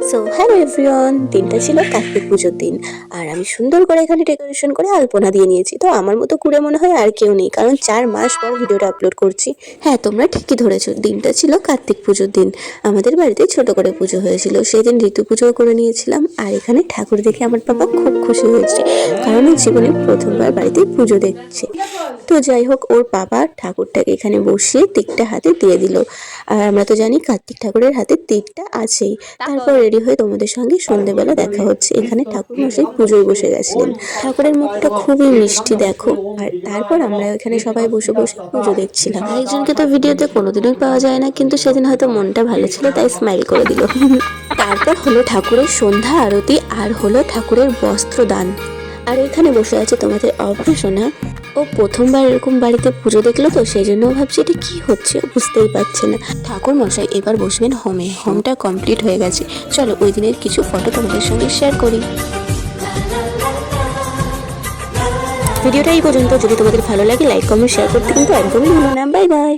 So hello everyone, দিনটা ছিল কার্তিক পুজোর দিন। আর আমি সুন্দর করে এখানে ডেকোরেশন করে আলপনা দিয়ে নিয়েছি। তো আমার মতো কুড়ে মনে হয় আর কেউ নেই, কারণ 4 মাস পর ভিডিওটা আপলোড করছি। হ্যাঁ, তোমরা ঠিকই ধরেছো, দিনটা ছিল কার্তিক পুজোর দিন। আমাদের বাড়িতে ছোট করে পুজো হয়েছিল, সেদিন ঋতু পুজোও করে নিয়েছিলাম। আর এখানে ঠাকুর দেখে আমার বাবা খুব খুশি হয়েছে, কারণ ওর জীবনে প্রথমবার বাড়িতে পুজো দেখছে। তো যাই হোক, ওর বাবা ঠাকুরটাকে এখানে বসিয়ে তিকটা হাতে দিয়ে দিল। আর আমরা তো জানি কার্তিক ঠাকুরের হাতে তিকটা আছেই। তারপর রেডি হয়ে তোমাদের সঙ্গে সন্ধ্যেবেলা দেখা হচ্ছে। এখানে ঠাকুর মশাই পুজোয় বসে গেছিলেন। ঠাকুরের মুখটা খুবই মিষ্টি দেখো। আর তারপর আমরা এখানে সবাই বসে বসে পুজো দেখছিলাম। আরেকজনকে তো ভিডিওতে কোনোদিনই পাওয়া যায় না, কিন্তু সেদিন হয়তো মনটা ভালো ছিল তাই স্মাইল করে দিল। তারপর হলো ঠাকুরের সন্ধ্যা আরতি, আর হলো ঠাকুরের বস্ত্রদান। আর এখানে বসে আছে তোমাদের অভ্রসনা। ও প্রথমবার এরকম বাড়িতে পুজো দেখলো, তো সেই জন্য ভাবছি এটা কি হচ্ছে, বুঝতেই পারছে না। ঠাকুর মশাই এবার বসবেন হোমে। হোমটা কমপ্লিট হয়ে গেছে। চলো ওই দিনের কিছু ফটো তোমাদের সঙ্গে শেয়ার করি। ভিডিওটা এই পর্যন্ত। যদি তোমাদের ভালো লাগে লাইক কমেন্ট শেয়ার করতে কিন্তু একদমই ভুলো না। Bye bye.